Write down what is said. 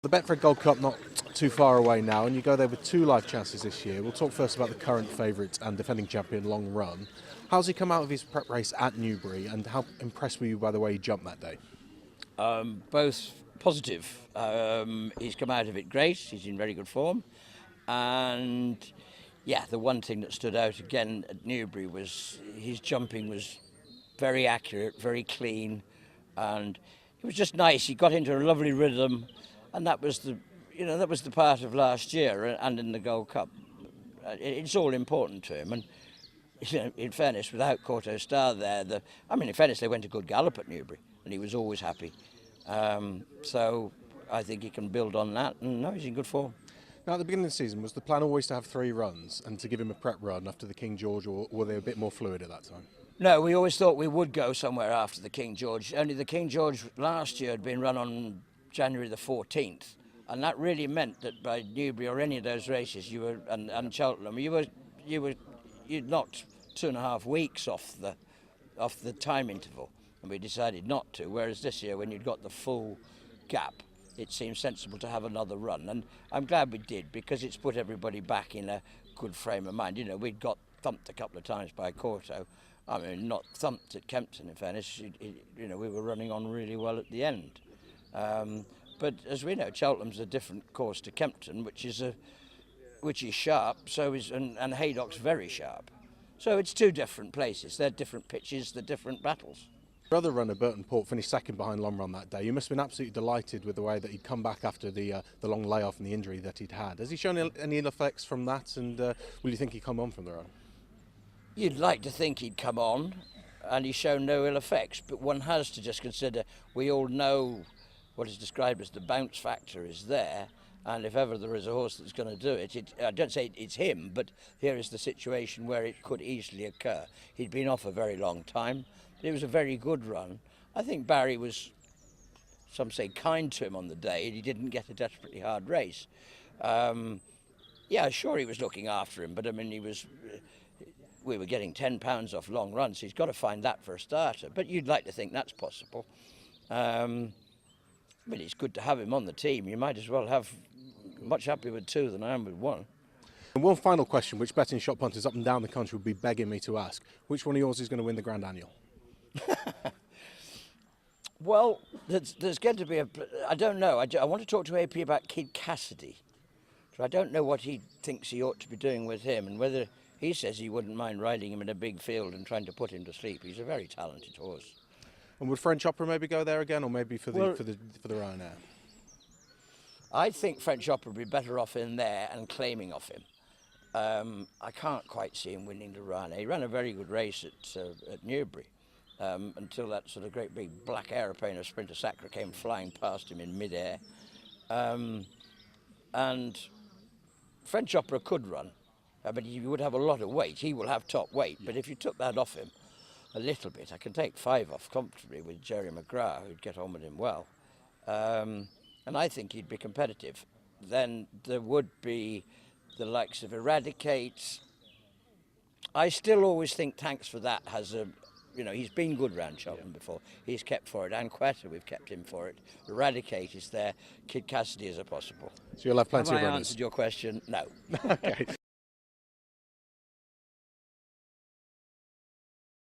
The Betfred Gold Cup not too far away now, and you go there with two live chances this year. We'll talk first about the current favourite and defending champion, Long Run. How's he come out of his prep race at Newbury, and how impressed were you by the way he jumped that day? Both positive. He's come out of it great. He's in very good form. And yeah, the one thing that stood out again at Newbury was his jumping was very accurate, very clean, and it was just nice. He got into a lovely rhythm, and that was the part of last year and in the Gold Cup. It's all important to him, and in fairness, without Corto Star there, in fairness, they went a good gallop at Newbury, and he was always happy. So I think he can build on that, and no, he's in good form. Now, at the beginning of the season, was the plan always to have 3 runs and to give him a prep run after the King George, or were they a bit more fluid at that time? No, we always thought we would go somewhere after the King George. Only the King George last year had been run on January the 14th, and that really meant that by Newbury or any of those races, and Cheltenham, you'd knocked 2.5 weeks off the time interval, and we decided not to. Whereas this year, when you'd got the full gap, it seemed sensible to have another run, and I'm glad we did, because it's put everybody back in a good frame of mind. We'd got thumped a couple of times by Corto. Not thumped at Kempton, in fairness. We were running on really well at the end. But as we know, Cheltenham's a different course to Kempton, which is sharp. And Haydock's very sharp. So it's two different places. They're different pitches. They're different battles. Your other runner, Burton Port, finished second behind Long Run that day. You must have been absolutely delighted with the way that he'd come back after the long layoff and the injury that he'd had. Has he shown any ill effects from that, and will you think he'd come on from the run? You'd like to think he'd come on, and he's shown no ill effects, but one has to just consider, we all know what is described as the bounce factor is there, and if ever there is a horse that's going to do it, I don't say it's him, but here is the situation where it could easily occur. He'd been off a very long time, but it was a very good run. I think Barry was, some say, kind to him on the day. He didn't get a desperately hard race. Yeah, sure, he was looking after him, but we were getting £10 off Long Run, so he's got to find that for a starter. But you'd like to think that's possible. It's good to have him on the team. You might as well have much happier with 2 than I am with 1. And one final question, which betting shop punters up and down the country would be begging me to ask: which one of yours is going to win the Grand Annual? Well, there's going to be I don't know. I want to talk to AP about Kid Cassidy. So I don't know what he thinks he ought to be doing with him, and whether he says he wouldn't mind riding him in a big field and trying to put him to sleep. He's a very talented horse. And would French Opera maybe go there again, or maybe for the Ryanair? I think French Opera would be better off in there and claiming off him. I can't quite see him winning the Ryanair. He ran a very good race at Newbury until that sort of great big black aeroplane of Sprinter Sacra came flying past him in mid-air. And French Opera could run. But he would have a lot of weight. He will have top weight. But if you took that off him a little bit, I can take 5 off comfortably with Jerry McGrath, who'd get on with him well. And I think he'd be competitive. Then there would be the likes of Eradicate. I still always think Thanks for That has he's been good round Cheltenham before. He's kept for it. And Quetta, we've kept him for it. Eradicate is there. Kid Cassidy is a possible. So you'll have plenty Have of I runners. Answered your question? No. Okay.